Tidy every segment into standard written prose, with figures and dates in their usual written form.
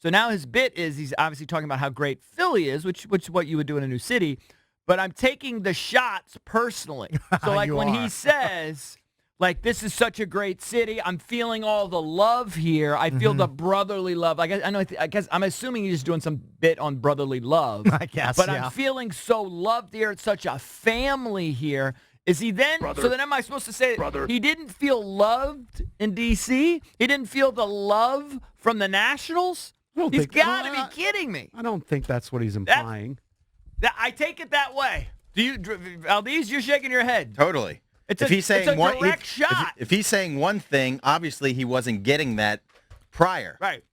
So now his bit is he's obviously talking about how great Philly is, which is what you would do in a new city. But I'm taking the shots personally. So like when he says, like, this is such a great city, I'm feeling all the love here. I feel the brotherly love. I guess I'm assuming he's just doing some bit on brotherly love. I guess, But yeah. I'm feeling so loved here. It's such a family here. Is he then? So then am I supposed to say he didn't feel loved in D.C.? He didn't feel the love from the Nationals? He's got to be kidding me. I don't think that's what he's implying. I take it that way. Do you, Valdez? You're shaking your head. Totally. It's if he's saying a direct shot. If he's saying one thing, obviously he wasn't getting that prior. Right.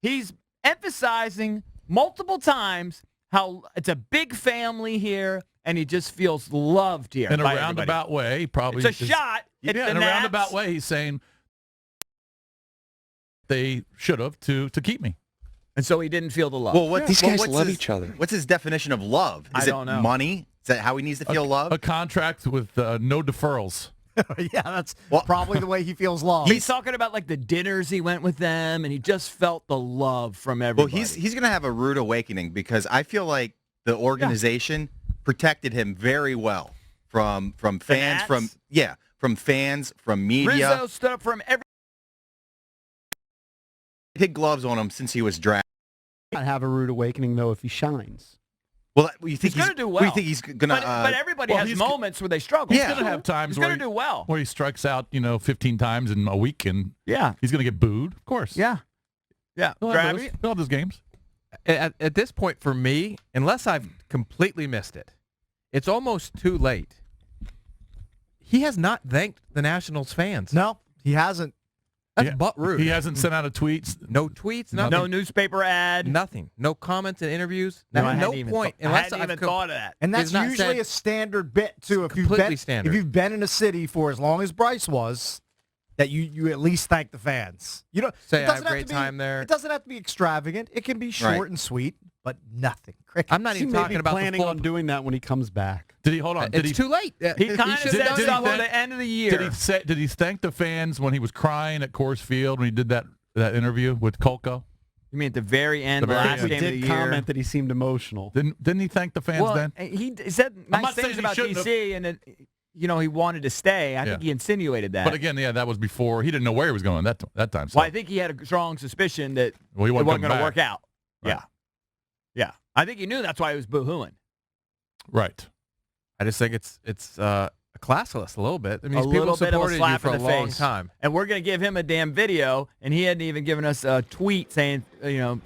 He's emphasizing multiple times how it's a big family here, and he just feels loved here. In a by roundabout everybody. way, probably. It's a shot. At the in a Nats. roundabout way, he's saying they should have to keep me. And so he didn't feel the love. Well, These guys what's love his, each other. What's his definition of love? Is I don't know. it money? Is that how he needs to feel love? A contract with no deferrals. Yeah, that's probably the way he feels loved. He's talking about like the dinners he went with them, and he just felt the love from everybody. Well, he's going to have a rude awakening because I feel like the organization protected him very well from fans, Nats? from fans, from media. Rizzo stood up for him every. Hid gloves on him since he was drafted. Not have a rude awakening though if he shines. Well, you think He's going to do well. You think he's going to? But everybody has moments where they struggle. He's going to have times He's where going to do well. where he strikes out, 15 times in a week, and Yeah. he's going to get booed. Of course. Yeah. He'll have those games. At this point, for me, unless I've completely missed it, it's almost too late. He has not thanked the Nationals fans. No, he hasn't. That's butt rude. He hasn't sent out a tweet. No tweets, nothing. No newspaper ad. Nothing. No comments in interviews. No, I no hadn't even point. I hadn't even thought of that. And that's He's not usually said- a standard bit, too. If Completely standard. If you've been in a city for as long as Bryce was, that you at least thank the fans. You don't Say it I doesn't have a have great to be- time there. It doesn't have to be extravagant. It can be short Right. and sweet, but nothing. Cricket. I'm not He even may talking be about planning the full. on doing that when he comes back. Did he hold on? Did It's too late. He kind of should said have done stuff that. at the end of the year. Did he thank the fans when he was crying at Coors Field when he did that interview with Kolko? You mean at the very end, The the very last end. game We of the did year? comment that he seemed emotional. Didn't he thank the fans Well, then? he said I'm nice not saying things he about shouldn't DC, and he wanted to stay. I think he insinuated that. But again, that was before. He didn't know where he was going that time. So. Well, I think he had a strong suspicion that Well, he it wasn't wasn't going coming to work back. out. Right. Yeah. I think he knew that's why he was boo-hooing. Right. I just think it's classless a little bit. I mean, A these people little bit of a supported you slap for in a the long face. time. And we're going to give him a damn video, and he hadn't even given us a tweet saying,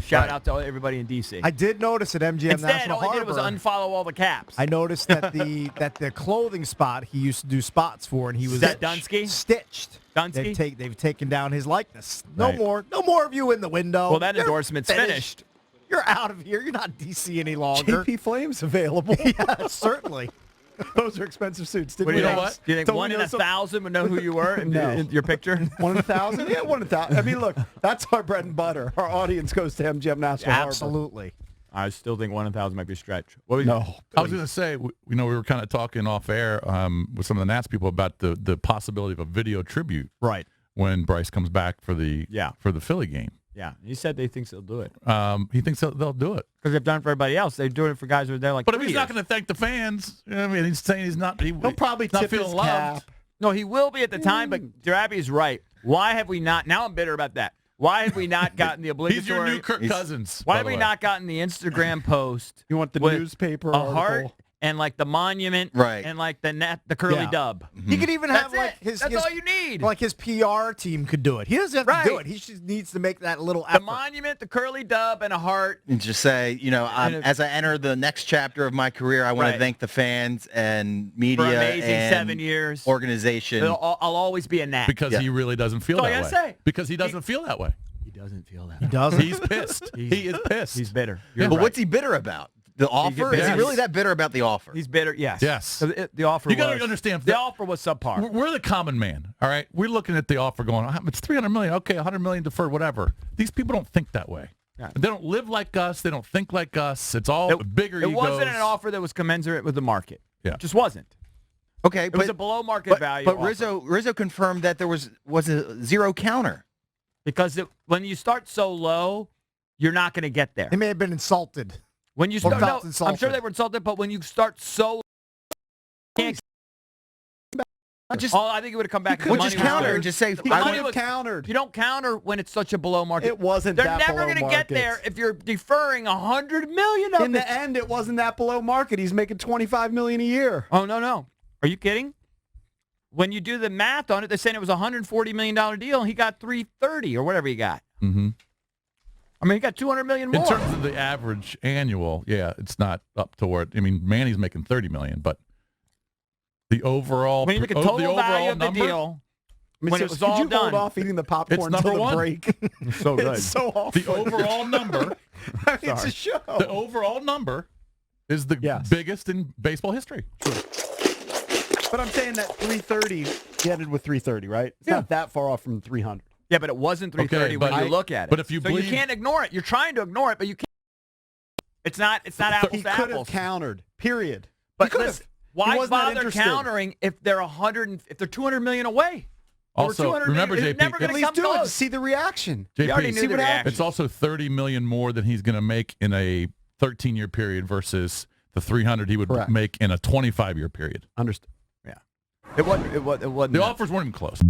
shout out to everybody in D.C. I did notice at MGM Instead, National all he Harbor. did was unfollow all the caps. I noticed that the clothing spot he used to do spots for, and he was Is that Dunsky? stitched. Dunsky? They've taken down his likeness. No Right. more of you in the window. Well, that You're endorsement's finished. You're out of here. You're not DC any longer. JP Flames available. Yeah, certainly. Those are expensive suits. Did What do we you know think? what? Do you think Don't we 1 in know some- 1,000 would know who you were in, No. in your picture? 1 in 1,000? Yeah, 1 in 1,000. I mean, look, that's our bread and butter. Our audience goes to MGM National Harbor. Absolutely. I still think 1 in 1,000 might be a stretch. What was No. I was going to say, we were kind of talking off air with some of the Nats people about the possibility of a video tribute Right. when Bryce comes back for the Philly game. Yeah. He said they think they'll do it. He thinks they'll do it. Because they've done it for everybody else. They're doing it for guys who are there like But if 3 he's not years. going to thank the fans, I mean, he's saying he's not. He'll probably not tip feeling his loved. cap. No, he will be at the time, but Drabby is right. Why have we not? Now I'm bitter about that. Why have we not gotten the obligatory? He's your new Kirk Cousins. Why by have the we way. not gotten the Instagram post? You want the with newspaper a article? heart and like the monument, Right. And like the curly Yeah. dub. He could even have That's like it. his That's all you need. Like his PR team could do it. He doesn't have to do Right. it. He just needs to make that little The effort. monument, the curly dub, and a heart. And just say, as I enter the next chapter of my career, I want Right. to thank the fans and media For amazing and 7 years. organization. I'll always be a Nat. Because he really doesn't feel That's all that I way. gotta say. Because he doesn't feel that way. he doesn't feel that. He doesn't. He's pissed. He is pissed. He's bitter. Yeah. You're But right. what's he bitter about? The offer? Is he bitter. really that bitter about the offer? He's bitter. Yes. Yes. The offer. You got was- to understand. The offer was subpar. We're the common man, all right? We're looking at the offer going, it's $300 million. Okay, $100 million deferred, whatever. These people don't think that way. Yeah. They don't live like us. They don't think like us. It's all bigger It egos. wasn't an offer that was commensurate with the market. Yeah. It just wasn't. Okay, It was a below market value. But offer. Rizzo confirmed that there was a zero counter. Because when you start so low, you're not going to get there. They may have been insulted. When you Or start, felt no, I'm insulted. sure they were insulted, but when you start so, can't, I think it would have come back. He could to just money was counter there. and just say, He I could would have have countered. You don't counter when it's such a below market. It wasn't They're that never below gonna market. get there if you're deferring $100 million of In it. the end, it wasn't that below market. He's making $25 million a year. Oh, no. Are you kidding? When you do the math on it, they're saying it was a $140 million deal, and he got $330 or whatever he got. Mm-hmm. I mean, he got $200 million more. In terms of the average annual, yeah, it's not up to where. I mean, Manny's making $30 million, but the overall when you look at the total overall value of the number, deal, when it was could all you hold done. off eating the popcorn It's number until the one. break? So good. It's so awful. the overall number, I mean, it's a show. the overall number is the Yes. biggest in baseball history. But I'm saying that 330, he ended with 330, right? It's not that far off from 300. Yeah, but it wasn't 330 Okay, but when you look at it. but if you so believe- you can't ignore it. You're trying to ignore it, but you can't. It's not apples He to could have apples. countered, period. But he could listen, have. why He wasn't that bother interested. countering if they're if they're $200 million away? Also, 200 remember, million, JP, it's never At going to least come do it to close. see the reaction. You already JP, knew see the what reaction. happens. it's also $30 million more than he's going to make in a 13-year period versus the $300 he would Correct. make in a 25-year period. Understood. It wasn't. The offers weren't even close.